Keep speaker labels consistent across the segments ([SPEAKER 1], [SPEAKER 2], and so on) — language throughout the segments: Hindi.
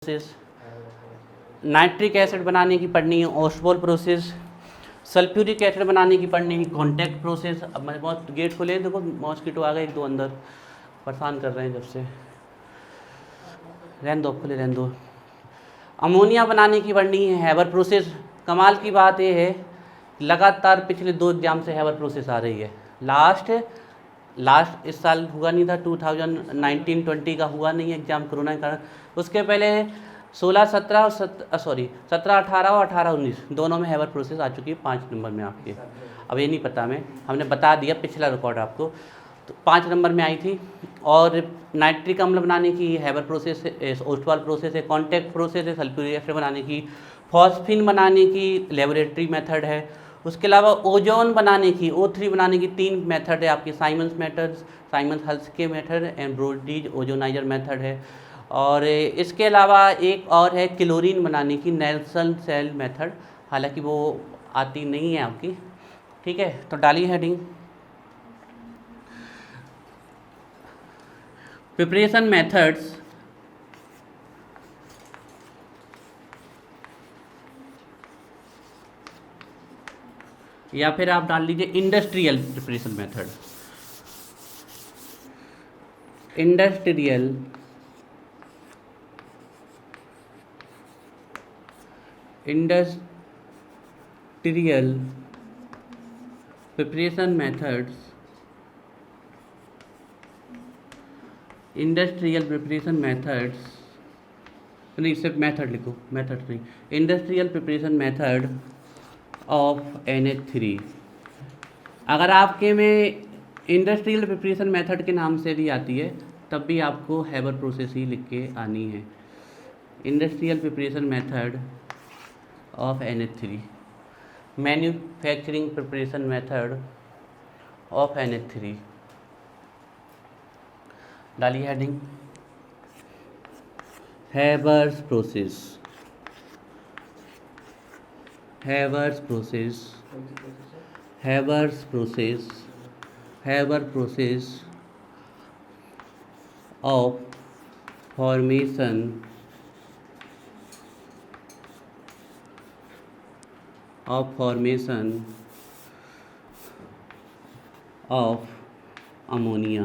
[SPEAKER 1] प्रोसेस, नाइट्रिक एसिड बनाने की पढ़नी है ओस्मोल प्रोसेस, सल्फ्यूरिक एसिड बनाने की पढ़नी है कॉन्टैक्ट प्रोसेस। अब मैं बहुत गेट खोले, देखो मॉस्किटो आ गए एक दो अंदर, परेशान कर रहे हैं जब से, रहने दो खुले रहने दो। अमोनिया बनाने की पढ़नी है हैबर प्रोसेस। कमाल की बात ये है लगातार पिछले 2 एग्जाम से हैबर प्रोसेस आ रही है। लास्ट इस साल हुआ नहीं था, 2019-20 का हुआ नहीं एग्ज़ाम कोरोना के कारण। उसके पहले 17 18 और 18-19 दोनों में हैबर प्रोसेस आ चुकी है 5 नंबर में आपके। अब ये नहीं पता हमने बता दिया पिछला रिकॉर्ड आपको, तो 5 नंबर में आई थी। और नाइट्रिक अम्ल बनाने की हैबर प्रोसेस है, ओस्टवाल प्रोसेस है, कॉन्टैक्ट प्रोसेस है, सल्फ्यूरिक एसिड बनाने की, फॉस्फिन बनाने की लेबोरेटरी मेथड है। उसके अलावा ओजोन बनाने की O3 बनाने की 3 मेथड है आपकी, Siemens method, Siemens Halske method and Brodie's ozoniser method है। और इसके अलावा एक और है क्लोरीन बनाने की नेल्सन सेल मेथड, हालांकि वो आती नहीं है आपकी। ठीक है, तो डालिए हेडिंग प्रिपरेशन मेथड्स या फिर आप डाल लीजिए industrial preparation method. Industrial preparation methods, industrial preparation methods नहीं, सिर्फ मेथड लिखो, मेथड नहीं, industrial preparation method of NH3। अगर आपके में इंडस्ट्रियल प्रिपरेशन मेथड के नाम से भी आती है तब भी आपको हैबर प्रोसेस ही लिख के आनी है। Industrial preparation method of NH3, manufacturing preparation method of NH3। डालिए heading Haber's process, Haber process of formation of ammonia,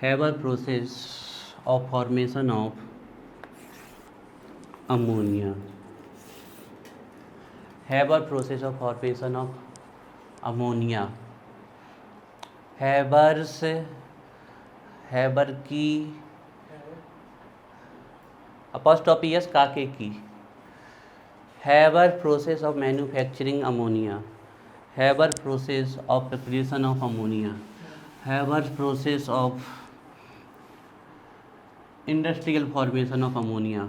[SPEAKER 1] Haber process of formation of ammonia, Haber process of formation of ammonia. Haber की अपॉस्ट्रोफी एस काके की, Haber process of manufacturing ammonia, Haber process of preparation of ammonia, Haber process of industrial formation of ammonia.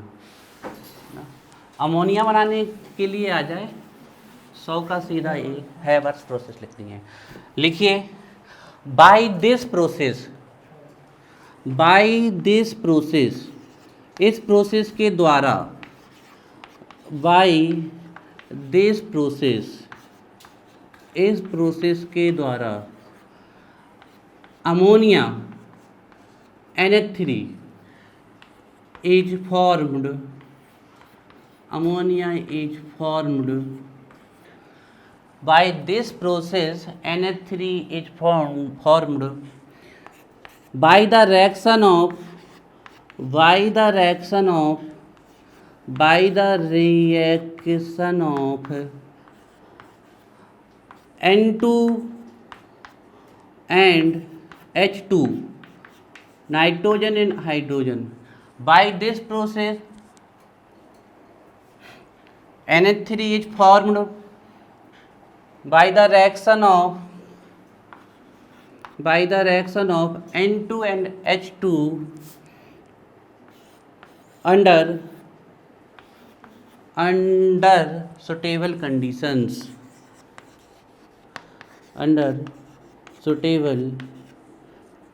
[SPEAKER 1] Ammonia बनाने के लिए आ जाए 100 का सीधा एक हैबर्स प्रोसेस लिखनी है। लिखिए बाय दिस प्रोसेस, इस प्रोसेस के द्वारा, इस प्रोसेस के द्वारा ammonia NH3 is formed, ammonia is formed. By this process NH3 is formed by the reaction of N2 and H2, nitrogen and hydrogen. By this process NH3 is formed by the reaction of N2 and H2 under suitable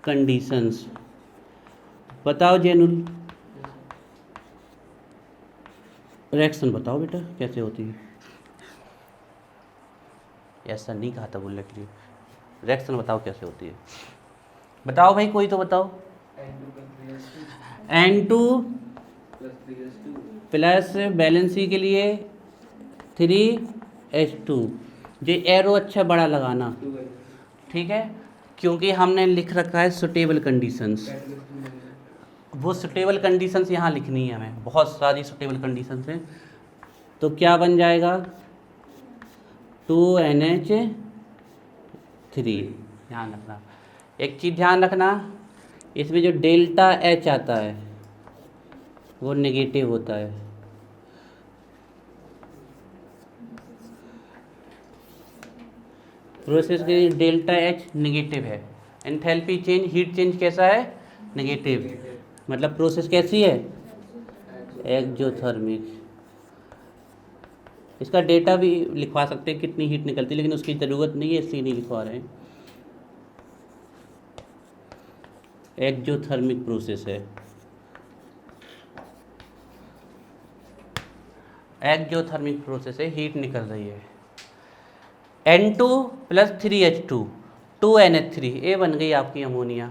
[SPEAKER 1] conditions, बताओ जेनुल, रिएक्शन बताओ बेटा कैसे होती है। ऐसा नहीं कहा था बोलने के लिए, रिएक्शन बताओ कैसे होती है, बताओ भाई कोई तो बताओ। N2 प्लस बैलेंसी के लिए 3H2। ये एरो अच्छा बड़ा लगाना, ठीक है, क्योंकि हमने लिख रखा है सुटेबल कंडीशंस। वो सुटेबल कंडीशंस यहाँ लिखनी है हमें, बहुत सारी सुटेबल कंडीशंस हैं। तो क्या बन जाएगा 2NH3। ध्यान रखना, एक चीज़ ध्यान रखना, इसमें जो डेल्टा H आता है वो नेगेटिव होता है। प्रोसेस के लिए डेल्टा H नेगेटिव है। एंथैल्पी चेंज, हीट चेंज कैसा है? नेगेटिव। मतलब प्रोसेस कैसी है? एक्जोथर्मिक। इसका डेटा भी लिखवा सकते हैं कितनी हीट निकलती है, लेकिन उसकी ज़रूरत नहीं है, इसलिए नहीं लिखवा रहे हैं। एक्जोथर्मिक प्रोसेस है। एक्जोथर्मिक प्रोसेस है, हीट निकल रही है। N2 प्लस 3H2 2NH3, ये बन गई आपकी अमोनिया।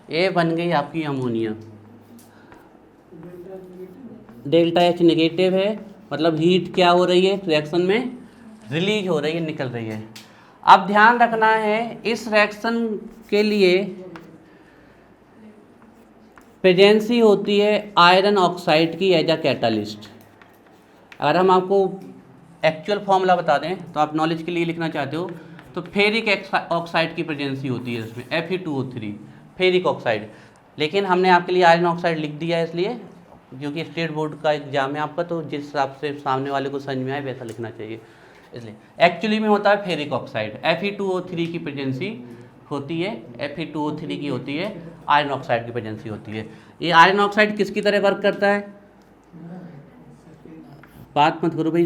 [SPEAKER 1] ये बन गई आपकी अमोनिया। डेल्टा H नेगेटिव है, मतलब हीट क्या हो रही है? रिएक्शन में रिलीज हो रही है, निकल रही है। अब ध्यान रखना है, इस रिएक्शन के लिए प्रेजेंसी होती है आयरन ऑक्साइड की एज अ कैटालिस्ट। अगर हम आपको एक्चुअल फॉर्मूला बता दें तो आप नॉलेज के लिए लिखना चाहते हो, तो फेरिक ऑक्साइड की प्रेजेंसी होती है इसमें, Fe2O3 फेरिक ऑक्साइड। लेकिन हमने आपके लिए आयरन ऑक्साइड लिख दिया है, इसलिए क्योंकि स्टेट बोर्ड का एग्जाम है आपका, तो जिस हिसाब से सामने वाले को समझ में आए वैसा लिखना चाहिए। इसलिए एक्चुअली में होता है फेरिक ऑक्साइड, Fe2O3 की प्रेजेंसी होती है, Fe2O3 की होती है, आयरन ऑक्साइड की प्रेजेंसी होती है। ये आयरन ऑक्साइड किसकी तरह वर्क करता है? बात मत करो भाई,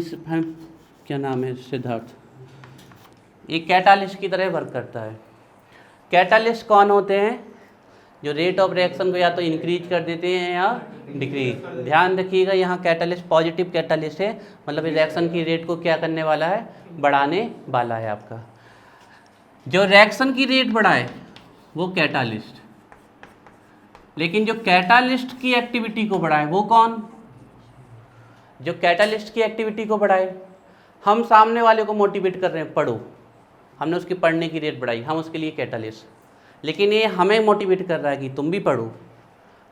[SPEAKER 1] क्या नाम है, सिद्धार्थ। ये कैटालिस्ट की तरह वर्क करता है। कैटालिस्ट कौन होते हैं? जो रेट ऑफ रिएक्शन को या तो इंक्रीज कर देते हैं या डिक्रीज। ध्यान रखिएगा, यहाँ कैटालिस्ट पॉजिटिव कैटालिस्ट है, मतलब रिएक्शन की रेट को क्या करने वाला है? बढ़ाने वाला है आपका। जो रिएक्शन की रेट बढ़ाए वो कैटालिस्ट, लेकिन जो कैटालिस्ट की एक्टिविटी को बढ़ाए वो कौन? जो कैटालिस्ट की एक्टिविटी को बढ़ाए, हम सामने वाले को मोटिवेट कर रहे हैं, पढ़ो, हमने उसकी पढ़ने की रेट बढ़ाई, हम उसके लिए कैटालिस्ट, लेकिन ये हमें मोटिवेट कर रहा है कि तुम भी पढ़ो,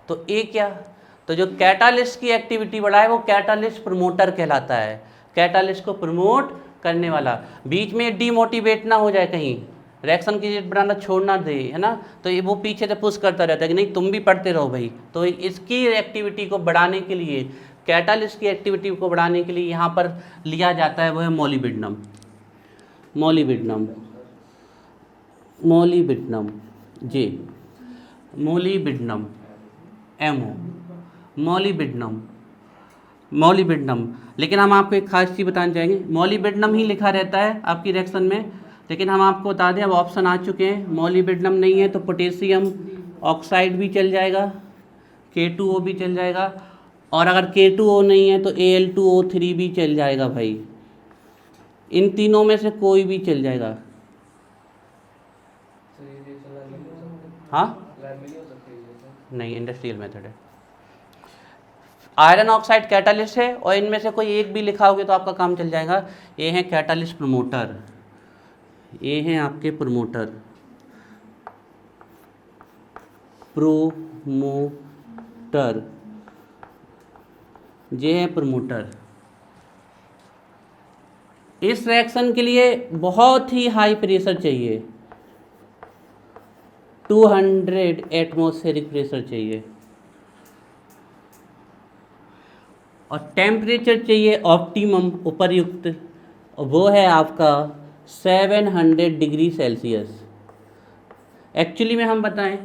[SPEAKER 1] तो ये क्या? तो जो कैटालिस्ट की एक्टिविटी बढ़ाए वो कैटालिस्ट प्रमोटर कहलाता है, कैटालिस्ट को प्रमोट करने वाला। बीच में डीमोटिवेट ना हो जाए, कहीं रिएक्शन की रेट बढ़ाना छोड़ना दे, है ना, तो ये वो पीछे से पुश करता रहता है कि नहीं तुम भी पढ़ते रहो भाई। तो इसकी एक्टिविटी को बढ़ाने के लिए, कैटालिस्ट की एक्टिविटी को बढ़ाने के लिए यहाँ पर लिया जाता है वो है मोलिब्डेनम। मोलिब्डेनम, मोलिब्डेनम जे, मोलिब्डेनम MO, मोलिब्डेनम, मोलिब्डेनम। लेकिन हम आपको एक खास चीज़ बताना चाहेंगे, मोलिब्डेनम ही लिखा रहता है आपकी रिएक्शन में, लेकिन हम आपको बता दें अब ऑप्शन आ चुके हैं। मोलिब्डेनम नहीं है तो पोटेशियम ऑक्साइड भी चल जाएगा, K2O भी चल जाएगा, और अगर K2O नहीं है तो Al2O3 भी चल जाएगा भाई। इन तीनों में से कोई भी चल जाएगा। हाँ, नहीं, इंडस्ट्रियल मेथड है। आयरन ऑक्साइड कैटालिस्ट है, और इनमें से कोई एक भी लिखा होगा तो आपका काम चल जाएगा। ये हैं कैटालिस्ट प्रमोटर, ये हैं आपके प्रमोटर, प्रोमोटर, ये है प्रमोटर। इस रिएक्शन के लिए बहुत ही हाई प्रेशर चाहिए, 200 एटमॉस्फेरिक प्रेशर चाहिए, और टेम्परेचर चाहिए ऑप्टिमम उपरयुक्त, वो है आपका 700 डिग्री सेल्सियस। एक्चुअली में हम बताएं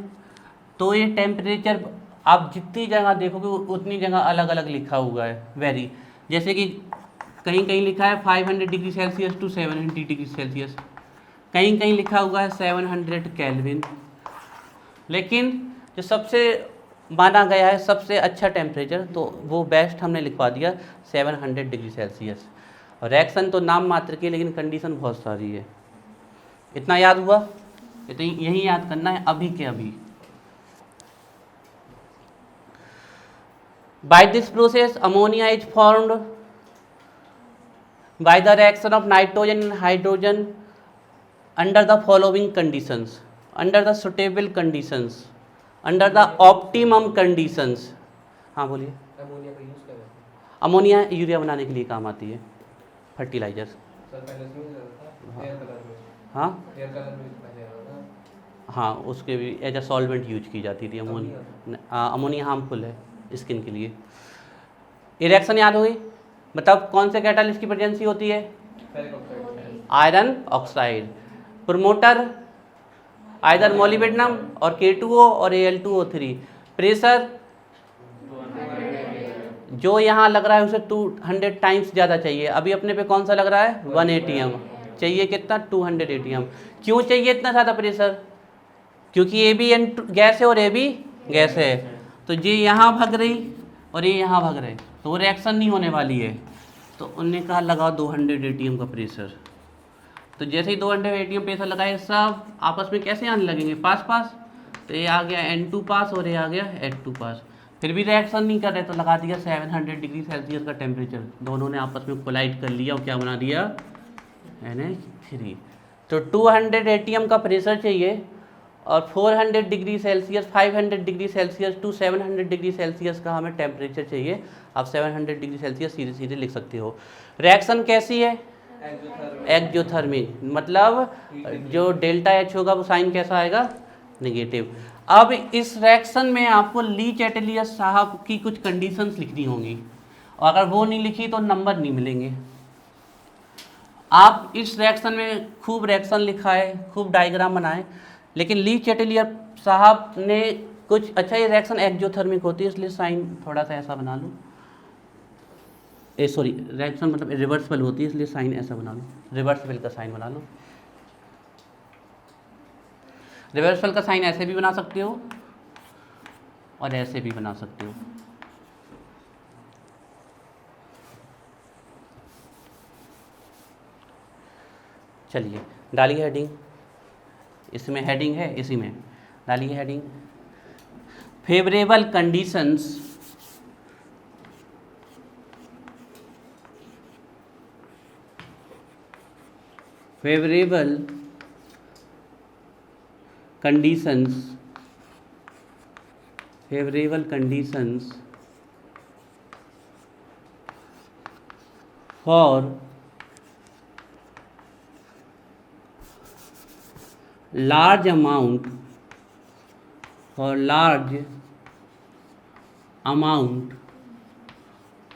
[SPEAKER 1] तो ये टेम्परेचर आप जितनी जगह देखोगे उतनी जगह अलग अलग लिखा हुआ है, वेरी। जैसे कि कहीं कहीं लिखा है 500 degree Celsius to 700 degree Celsius, कहीं कहीं लिखा हुआ है 700 केल्विन, लेकिन जो सबसे माना गया है सबसे अच्छा टेम्परेचर, तो वो बेस्ट हमने लिखवा दिया 700 डिग्री सेल्सियस। और रिएक्शन तो नाम मात्र की, लेकिन कंडीशन बहुत सारी है। इतना याद हुआ? इतना यही याद करना है अभी के अभी। By this process, ammonia is formed by the reaction of nitrogen and hydrogen under the following conditions, under the suitable conditions, under the optimum conditions. हाँ बोलिए।
[SPEAKER 2] अमोनिया का यूज क्या करते हैं?
[SPEAKER 1] अमोनिया यूरिया बनाने के लिए काम आती है, फर्टिलाइजर।
[SPEAKER 2] सर पहले इसमें यूज होता था हेयर कलर में।
[SPEAKER 1] हाँ
[SPEAKER 2] हेयर कलर में पहले आता था।
[SPEAKER 1] हाँ, उसके भी एज अ सॉल्वेंट यूज की जाती थी अमोनिया। अमोनिया हार्मफुल है स्किन के लिए। ये रिएक्शन याद हो गई? मतलब कौन से कैटालिस्ट की प्रेजेंसी होती है?
[SPEAKER 2] Ferric oxide.
[SPEAKER 1] Iron oxide. Promoter either molybdenum और K2O और Al2O3। प्रेशर जो यहाँ लग रहा है उसे 200 टाइम्स ज़्यादा चाहिए। अभी अपने पे कौन सा लग रहा है? 1 ATM। चाहिए कितना? 200 ATM। क्यों चाहिए इतना ज़्यादा प्रेशर? क्योंकि ये भी गैस है और ये भी गैस है, तो ये यहाँ भाग रही और ये यहाँ भाग रहे, तो वो रिएक्शन नहीं होने वाली है। तो उनने कहा लगाओ 200 ATM का प्रेशर। तो जैसे ही 200 ATM प्रेशर लगाए, सब आपस में कैसे आने लगेंगे? पास पास। तो ये आ गया N2 पास और ये आ गया H2 पास। फिर भी रिएक्शन नहीं कर रहे तो लगा दिया 700 डिग्री सेल्सियस का टेम्परेचर। दोनों ने आपस में कोलाइड कर लिया और क्या बना दिया? NH3। तो 200 ATM का प्रेशर चाहिए और 400 degree Celsius, 500 degree Celsius to 700 degree Celsius का हमें टेम्परेचर चाहिए। आप 700 डिग्री सेल्सियस सीधे सीधे लिख सकते हो। रिएक्शन कैसी है? एक्जोथर्मिक। मतलब जो डेल्टा H होगा वो साइन कैसा आएगा? नेगेटिव। अब इस रिएक्शन में आपको ली चैटेलियस साहब की कुछ कंडीशंस लिखनी होंगी, और अगर वो नहीं लिखी तो नंबर नहीं मिलेंगे। आप इस रिएक्शन में खूब रिएक्शन लिखा है, खूब डायग्राम बनाए, लेकिन ली चैटेलियर साहब ने कुछ अच्छा, ये रिएक्शन एक्जोथर्मिक होती है इसलिए साइन थोड़ा सा ऐसा बना लो। सॉरी, रिएक्शन मतलब रिवर्सिबल होती है इसलिए साइन ऐसा बना लो, रिवर्सिबल का साइन बना लो। रिवर्सल का साइन ऐसे भी बना सकते हो और ऐसे भी बना सकते हो। चलिए डालिए हेडिंग। इसमें हेडिंग है, इसी में डालिए heading. Favourable conditions favorable conditions for large amount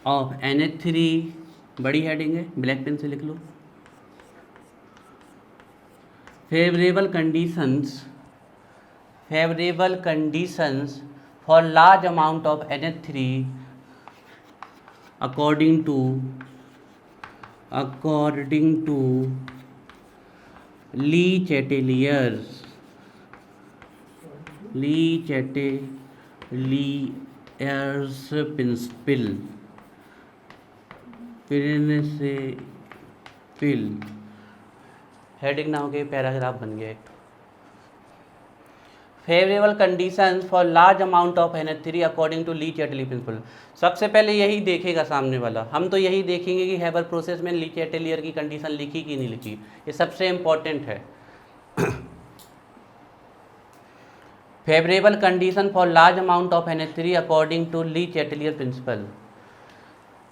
[SPEAKER 1] of NH3, बड़ी हेडिंग है, ब्लैक पेन से लिख लो। favorable conditions for large amount of NH3 according to Le Chatelier's principle. Heading ना हो गई, पैराग्राफ बन गया एक। Favourable conditions for large amount of NH3 according to Le Chatelier principle. सबसे पहले यही देखेगा सामने वाला, हम तो यही देखेंगे कि हैबर प्रोसेस में ली चैटेलियर की कंडीशन लिखी कि नहीं लिखी, ये सबसे इम्पॉर्टेंट है। Favourable condition for large amount of NH3 according to Le Chatelier principle.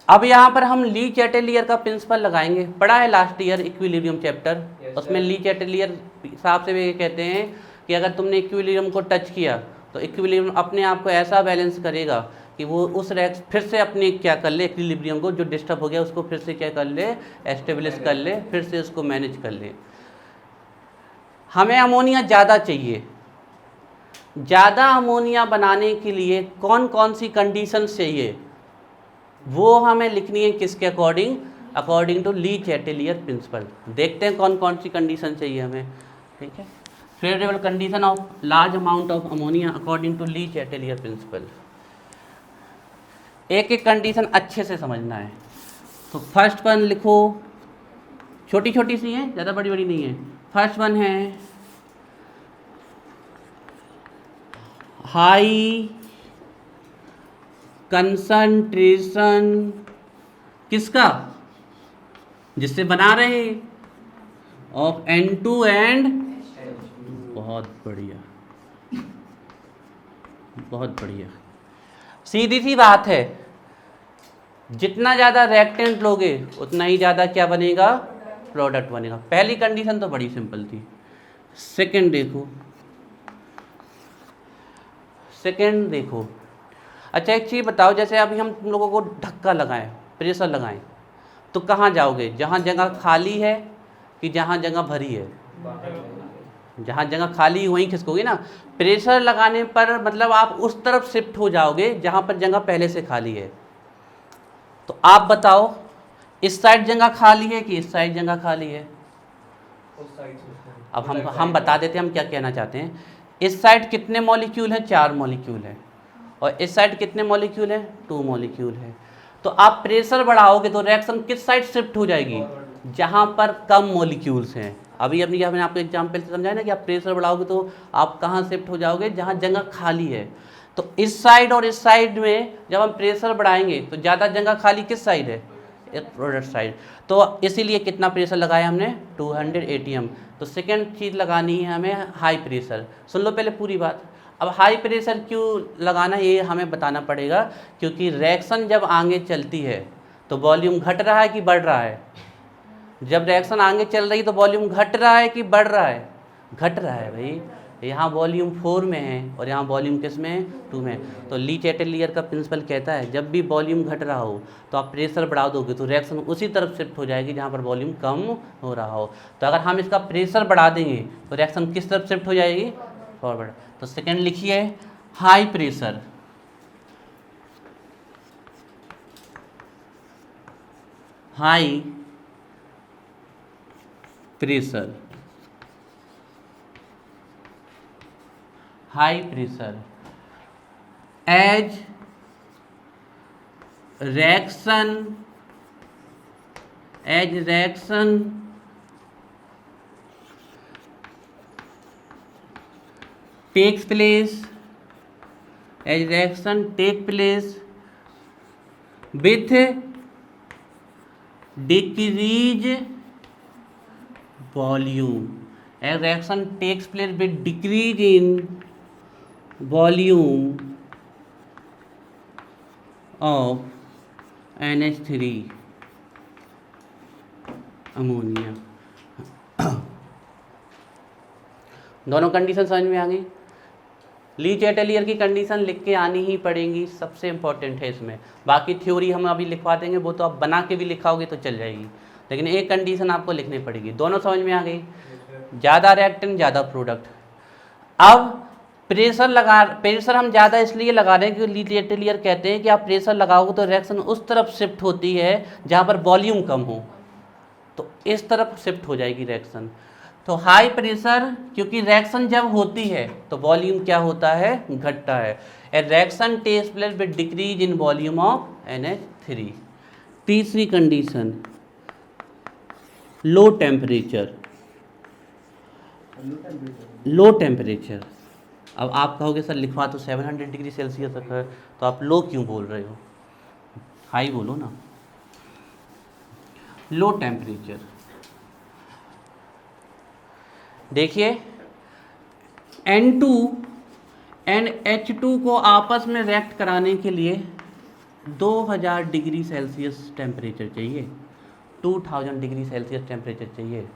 [SPEAKER 1] अब यहाँ पर हम ली चैटेलियर का प्रिंसिपल लगाएंगे। पढ़ा है लास्ट ईयर इक्विलिब्रियम चैप्टर, उसमें ली चैटेलियर साहब से भी कहते हैं कि अगर तुमने इक्विलिब्रियम को टच किया तो इक्विलिब्रियम अपने आप को ऐसा बैलेंस करेगा कि वो उस फिर से अपने क्या कर ले, इक्विलिब्रियम को जो डिस्टर्ब हो गया उसको फिर से क्या कर ले, एस्टेब्लिश कर ले, फिर से उसको मैनेज कर ले। हमें अमोनिया ज़्यादा चाहिए। ज़्यादा अमोनिया बनाने के लिए कौन कौन सी कंडीशंस चाहिए वो हमें लिखनी है किसके according? According to Le Chatelier principle. देखते हैं कौन कौन सी कंडीशन चाहिए हमें। ठीक है, favourable condition of large amount of ammonia according to Le Chatelier principle. एक एक कंडीशन अच्छे से समझना है। तो फर्स्ट वन लिखो, छोटी छोटी सी है, ज़्यादा बड़ी बड़ी नहीं है। फर्स्ट वन है हाई कंसंट्रेशन किसका, जिससे बना रहे हैं, ऑफ N2 एंड, बहुत बढ़िया, बहुत बढ़िया। सीधी सी बात है, जितना ज़्यादा रिएक्टेंट लोगे उतना ही ज़्यादा क्या बनेगा, प्रोडक्ट बनेगा। पहली कंडीशन तो बड़ी सिंपल थी। सेकंड देखो, सेकंड देखो, अच्छा एक चीज़ बताओ, जैसे अभी हम तुम लोगों को धक्का लगाएं, प्रेशर लगाएं, तो कहाँ जाओगे, जहाँ जगह खाली है कि जहाँ जगह भरी है? जहाँ जगह खाली वहीं खिसकोगे ना। प्रेशर लगाने पर मतलब आप उस तरफ शिफ्ट हो जाओगे जहाँ पर जगह पहले से खाली है। तो आप बताओ, इस साइड जगह खाली है कि इस साइड जगह खाली है?
[SPEAKER 2] उस साइड से।
[SPEAKER 1] अब हम बता देते हैं हम क्या कहना चाहते हैं। इस साइड कितने मॉलिक्यूल हैं? 4 मॉलिक्यूल हैं। और इस साइड कितने मॉलिक्यूल हैं? 2 मॉलिक्यूल हैं। तो आप प्रेशर बढ़ाओगे तो रिएक्शन किस साइड शिफ्ट हो जाएगी? जहाँ पर कम मॉलिक्यूल्स हैं। अभी मैंने आपको एग्जाम्पल से समझाया ना कि आप प्रेशर बढ़ाओगे तो आप कहाँ शिफ्ट हो जाओगे? जहाँ जगह खाली है। तो इस साइड और इस साइड में जब हम प्रेशर बढ़ाएंगे तो ज़्यादा जगह खाली किस साइड है? Product side. तो इसीलिए कितना प्रेशर लगाया हमने? 200 ATM। तो सेकेंड चीज़ लगानी है हमें हाई प्रेशर। सुन लो पहले पूरी बात। अब हाई प्रेशर क्यों लगाना है ये हमें बताना पड़ेगा, क्योंकि रिएक्शन जब आगे चलती है तो वॉल्यूम घट रहा है कि बढ़ रहा है? जब रिएक्शन आगे चल रही तो वॉल्यूम घट रहा है कि बढ़ रहा है? घट रहा है भाई। यहाँ वॉल्यूम 4 में है और यहाँ वॉल्यूम किस में है? 2 में। तो ली चैटलियर का प्रिंसिपल कहता है जब भी वॉल्यूम घट रहा हो तो आप प्रेशर बढ़ा दोगे तो रिएक्शन उसी तरफ शिफ्ट हो जाएगी जहाँ पर वॉल्यूम कम हो रहा हो। तो अगर हम इसका प्रेशर बढ़ा देंगे तो रिएक्शन किस तरफ शिफ्ट हो जाएगी? फॉरवर्ड। तो सेकेंड लिखिए high pressure. High pressure, high pressure as reaction takes place, as reaction take place with decrease volume, as reaction takes place with decrease in volume of NH3 ammonia. दोनों कंडीशन समझ में आ गई। ली चैटलियर की कंडीशन लिख के आनी ही पड़ेगी, सबसे इंपॉर्टेंट है इसमें। बाकी थ्योरी हम अभी लिखवा देंगे, वो तो आप बना के भी लिखाओगे तो चल जाएगी, लेकिन एक कंडीशन आपको लिखनी पड़ेगी। दोनों समझ में आ गई, ज़्यादा रिएक्टेंट ज़्यादा प्रोडक्ट। अब प्रेशर हम ज़्यादा इसलिए लगा रहे हैं क्योंकि ली चैटलियर कहते हैं कि आप प्रेशर लगाओगे तो रिएक्शन उस तरफ शिफ्ट होती है जहाँ पर वॉल्यूम कम हो, तो इस तरफ शिफ्ट हो जाएगी रिएक्शन। तो हाई प्रेशर क्योंकि रिएक्शन जब होती है तो वॉल्यूम क्या होता है? घटता है। A reaction takes place with decrease in volume of NH3। तीसरी condition low temperature. Low temperature, अब आप कहोगे सर लिखवा तो 700 डिग्री सेल्सियस तक है, तो आप लो क्यों बोल रहे हो? हाई बोलो ना। लो टेम्परेचर, देखिए N2 एंड H2 को आपस में रिएक्ट कराने के लिए 2000 डिग्री सेल्सियस टेम्परेचर चाहिए, 2000 डिग्री सेल्सियस टेम्परेचर चाहिए।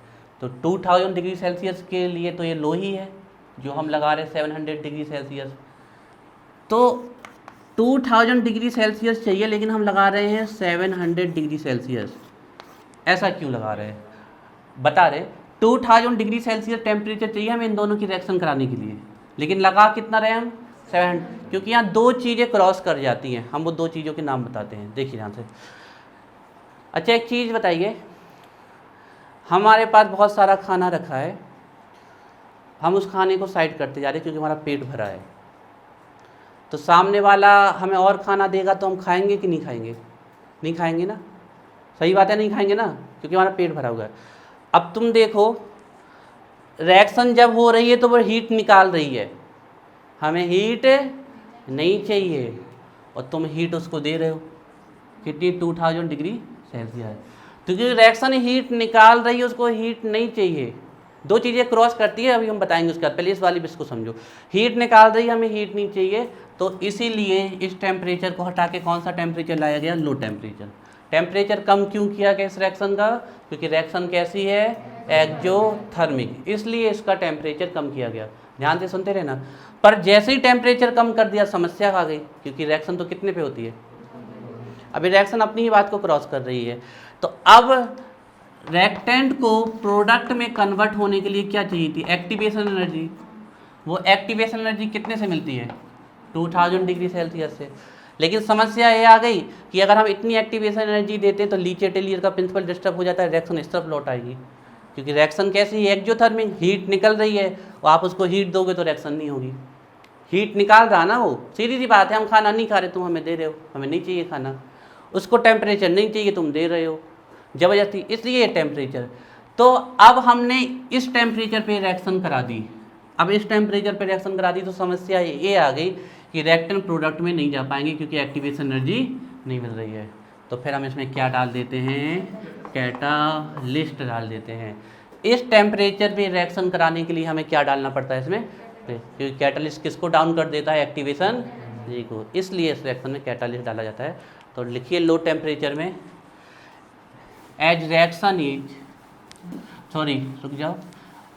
[SPEAKER 1] तो 2000 डिग्री सेल्सियस के लिए तो ये लो ही है जो हम लगा रहे हैं 700 डिग्री सेल्सियस। तो 2000 डिग्री सेल्सियस चाहिए लेकिन हम लगा रहे हैं 700 डिग्री सेल्सियस। ऐसा क्यों लगा रहे हैं? बता रहे 2000 डिग्री सेल्सियस टेम्परेचर चाहिए हमें इन दोनों की रिएक्शन कराने के लिए, लेकिन लगा कितना रहे हम? 700, क्योंकि यहाँ दो चीज़ें क्रॉस कर जाती हैं। हम वो दो चीज़ों के नाम बताते हैं, देखिए यहाँ से। अच्छा एक चीज़ बताइए, हमारे पास बहुत सारा खाना रखा है, हम उस खाने को साइड करते जा रहे हैं क्योंकि हमारा पेट भरा है। तो सामने वाला हमें और खाना देगा तो हम खाएंगे कि नहीं खाएंगे? नहीं खाएंगे ना, सही बात है, नहीं खाएंगे ना, क्योंकि हमारा पेट भरा हुआ है। अब तुम देखो रिएक्शन जब हो रही है तो वो हीट निकाल रही है, हमें हीट नहीं चाहिए, और तुम हीट उसको दे रहे हो कितनी 2000 डिग्री सेल्सियस, क्योंकि रिएक्शन हीट निकाल रही है, उसको हीट नहीं चाहिए। दो चीज़ें क्रॉस करती है, अभी हम बताएंगे उसके बाद, पहले इस वाली इसको समझो। हीट निकाल रही है, हमें हीट नहीं चाहिए, तो इसीलिए इस टेम्परेचर को हटा के कौन सा टेम्परेचर लाया गया, लो टेम्परेचर। टेम्परेचर कम क्यों किया गया इस रिएक्शन का, क्योंकि रिएक्शन कैसी है, एक्जोथर्मिक, इसलिए इसका टेम्परेचर कम किया गया। ध्यान से सुनते रहना। पर जैसे ही टेम्परेचर कम कर दिया समस्या आ गई, क्योंकि रिएक्शन तो कितने पे होती है, अभी रिएक्शन अपनी ही बात को क्रॉस कर रही है। तो अब रिएक्टेंट को प्रोडक्ट में कन्वर्ट होने के लिए क्या चाहिए थी, एक्टिवेशन एनर्जी। वो एक्टिवेशन एनर्जी कितने से मिलती है, 2000 डिग्री सेल्सियस से। लेकिन समस्या ये आ गई कि अगर हम इतनी एक्टिवेशन एनर्जी देते हैं तो ली चैटेलियर का प्रिंसिपल डिस्टर्ब हो जाता है, रिएक्शन इस तरफ लौट आएगी, क्योंकि रिएक्शन कैसी है, एक्जोथर्मिक, हीट निकल रही है, और आप उसको हीट दोगे तो रिएक्शन नहीं होगी। हीट निकाल रहा ना वो, सीधी सी बात है, हम खाना नहीं खा रहे, तुम हमें दे रहे हो, हमें नहीं चाहिए खाना, उसको टेम्परेचर नहीं चाहिए, तुम दे रहे हो ज़बरदस्ती, इसलिए ये टेम्परेचर। तो अब हमने इस टेम्परेचर पे रिएक्शन करा दी, अब इस टेम्परेचर पे रिएक्शन करा दी, तो समस्या ये आ गई कि रिएक्टेंट प्रोडक्ट में नहीं जा पाएंगे, क्योंकि एक्टिवेशन एनर्जी नहीं मिल रही है। तो फिर हम इसमें क्या डाल देते हैं, कैटालिस्ट डाल देते हैं। इस टेम्परेचर पे रिएक्शन कराने के लिए हमें क्या डालना पड़ता है इसमें, क्योंकि कैटालिस्ट किसको डाउन कर देता है, एक्टिवेशन एनर्जी को, इसलिए इस रिएक्शन में कैटालिस्ट डाला जाता है। तो लिखिए लो टेम्परेचर में एज रिएक्शन इज, सॉरी रुक जाओ,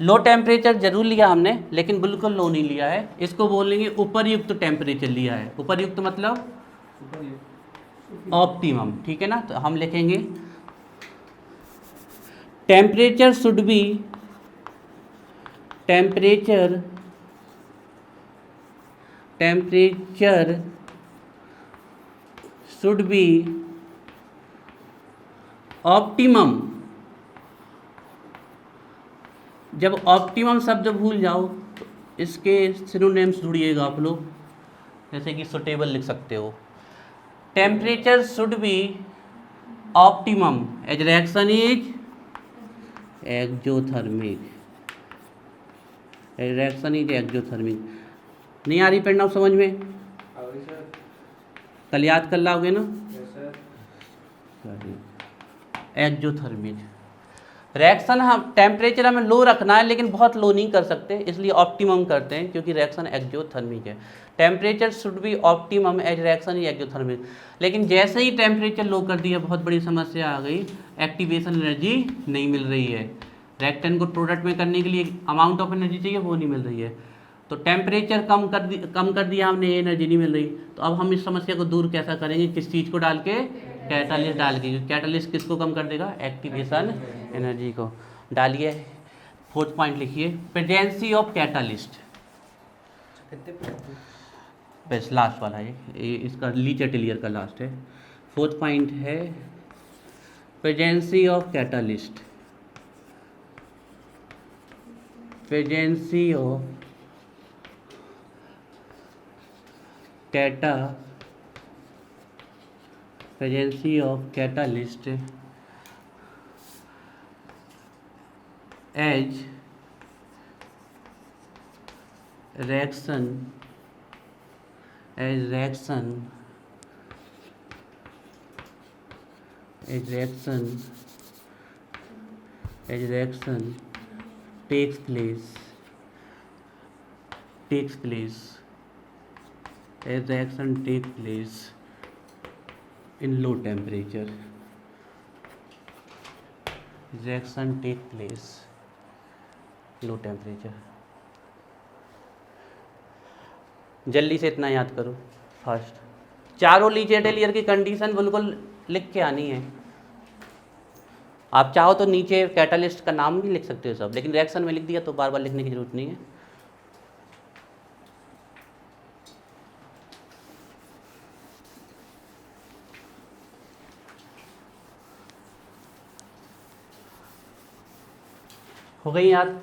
[SPEAKER 1] लो टेम्परेचर जरूर लिया हमने, लेकिन बिल्कुल लो नहीं लिया है, इसको बोलेंगे उपरयुक्त टेम्परेचर लिया है। उपरयुक्त मतलब ऑप्टिमम, ठीक है ना। तो हम लिखेंगे temperature should B, temperature should be optimum. जब ऑप्टिमम शब्द भूल जाओ तो इसके सिनोनिम्स ढूंढिएगा आप लोग, जैसे कि सुटेबल लिख सकते हो। Temperature should be optimum as reaction is exothermic, reaction is exothermic. नहीं आ रही पढ़ना समझ में, कल याद कर लाओगे ना। एक्जोथर्मिक रिएक्शन, हम टेम्परेचर हमें लो रखना है, लेकिन बहुत लो नहीं कर सकते, इसलिए ऑप्टिमम करते हैं, क्योंकि रिएक्शन एक्जोथर्मिक है। Temperature should be optimum as reaction ही एक्जोथर्मिक। लेकिन जैसे ही टेम्परेचर लो कर दिया, बहुत बड़ी समस्या आ गई, एक्टिवेशन एनर्जी नहीं मिल रही है। रिएक्टेंट को प्रोडक्ट में करने के लिए अमाउंट ऑफ एनर्जी चाहिए, वो नहीं मिल रही है। तो टेम्परेचर कम कर दिया हमने, ये एनर्जी नहीं मिल रही। तो अब हम इस समस्या को दूर कैसा करेंगे, किस चीज़ को डाल के, कैटालिस्ट डाल के। कैटालिस्ट किसको कम कर देगा, एक्टिवेशन एनर्जी को। डालिए, फोर्थ पॉइंट लिखिए, प्रेजेंसी ऑफ कैटालिस्ट, बस लास्ट वाला है ये, इसका ली चैटेलियर का लास्ट है। फोर्थ पॉइंट है presence of catalyst, presence of presence of catalyst as reaction takes place as reaction takes place in low temperature, reaction take place low temperature। जल्दी से इतना याद करो फास्ट, चारों ली चैटेलियर की कंडीशन बिल्कुल लिख के आनी है। आप चाहो तो नीचे कैटालिस्ट का नाम भी लिख सकते हो सब, लेकिन रिएक्शन में लिख दिया तो बार बार लिखने की जरूरत नहीं है। हो गई याद।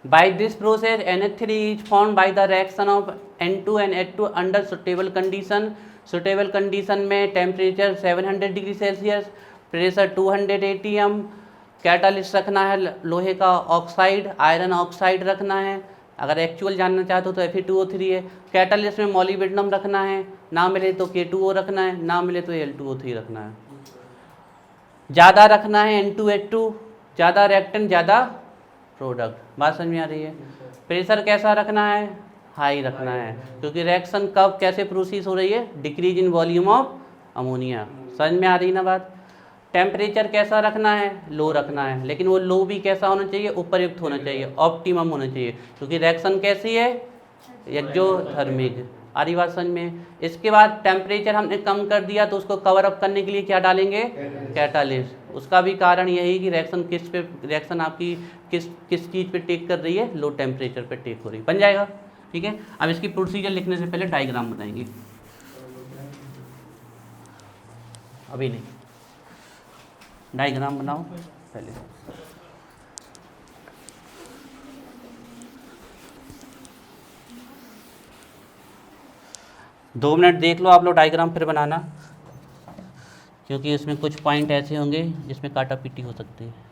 [SPEAKER 1] By this process NH3 is form by the reaction of N2 and H2 under suitable condition. Suitable condition में temperature 700 degree Celsius, pressure 200 ATM, catalyst रखना है लोहे का ऑक्साइड, आयरन ऑक्साइड रखना है, अगर एक्चुअल जानना चाहते हो तो Fe2O3 है। कैटालिस्ट में मोलिब्डेनम रखना है, ना मिले तो K2O रखना है, ना मिले तो Al2O3 रखना है। ज़्यादा रखना है N2H2, ज़्यादा रिएक्टेंट ज़्यादा प्रोडक्ट। बात समझ में आ रही है? प्रेशर कैसा रखना है? हाई रखना है, क्योंकि रिएक्शन कब कैसे प्रोसेस हो रही है? Decrease in volume of ammonia. समझ में आ रही ना बात? टेम्परेचर कैसा रखना है? लो रखना है, लेकिन वो लो भी कैसा होना चाहिए? उपयुक्त होना चाहिए, ऑप्टिमम होना चाहिए, क्योंकि रिएक्शन कैसी है? एक्सोथर्मिक। आ रही बात समझ में? इसके बाद टेम्परेचर हमने कम कर दिया तो उसको कवर अप करने के लिए क्या डालेंगे? कैटालिस्ट। उसका भी कारण यही कि रिएक्शन आपकी किस चीज़ पे टेक कर रही है? लो टेम्परेचर पे टेक हो रही है। बन जाएगा? ठीक है। अब इसकी प्रोसीजर लिखने से पहले डायग्राम बनाएंगे। अभी नहीं, डायग्राम बनाओ पहले। दो मिनट देख लो आप लोग डायग्राम, फिर बनाना, क्योंकि इसमें कुछ पॉइंट ऐसे होंगे जिसमें काटा पीटी हो सकती है।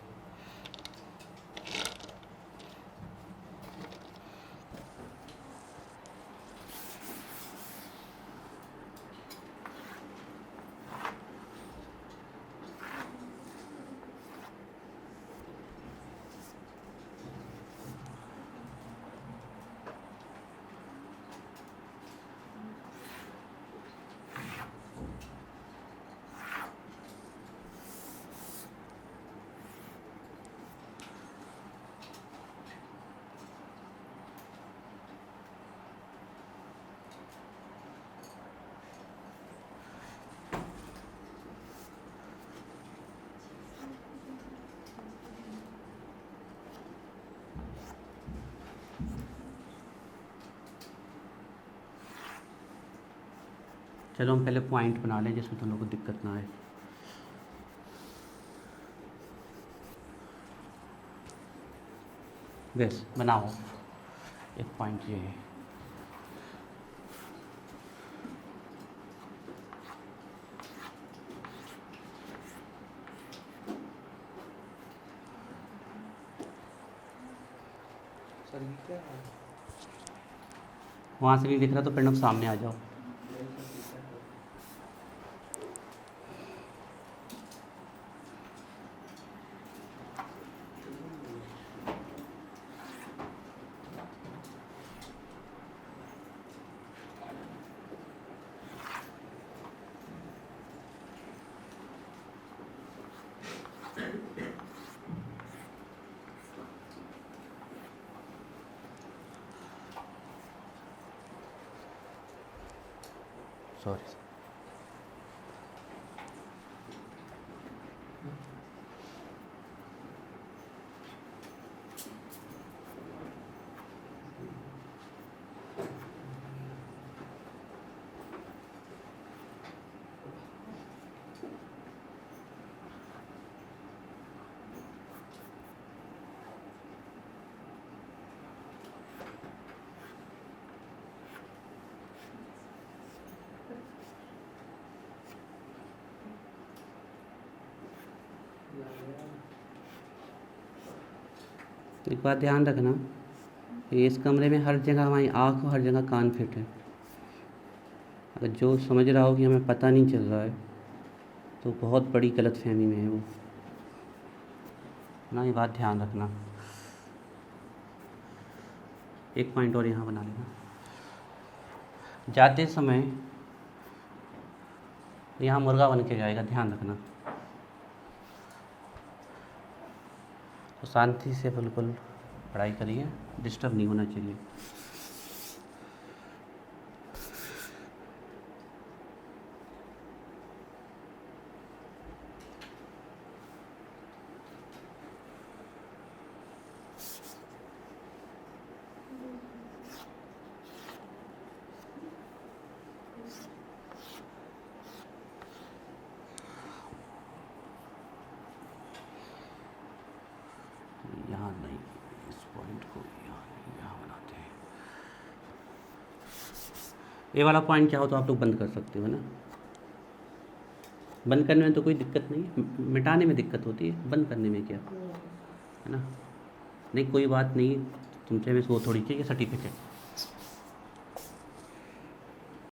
[SPEAKER 1] चलो हम पहले पॉइंट बना लें जिसमें तुम लोगों को दिक्कत ना आए। बस बनाओ। एक पॉइंट ये है,
[SPEAKER 2] सर ये क्या है?
[SPEAKER 1] वहाँ से नहीं दिख रहा तो प्रणव सामने आ जाओ। सॉरी। एक बात ध्यान रखना, ये इस कमरे में हर जगह हमारी आँख और हर जगह कान फिट है। अगर जो समझ रहा हो कि हमें पता नहीं चल रहा है तो बहुत बड़ी गलतफहमी में है वो ना, ये बात ध्यान रखना। एक पॉइंट और यहाँ बना लेना। जाते समय यहाँ मुर्गा बन के जाएगा, ध्यान रखना। तो शांति से बिल्कुल पढ़ाई करिए, डिस्टर्ब नहीं होना चाहिए। यहाँ नहीं, इस पॉइंट को यहाँ बनाते हैं। ये वाला पॉइंट चाहो तो आप लोग बंद कर सकते हो ना। बंद करने में तो कोई दिक्कत नहीं है, मिटाने में दिक्कत होती है, बंद करने में क्या है ना। नहीं कोई बात नहीं, तुमचे में वो थोड़ी चाहिए सर्टिफिकेट।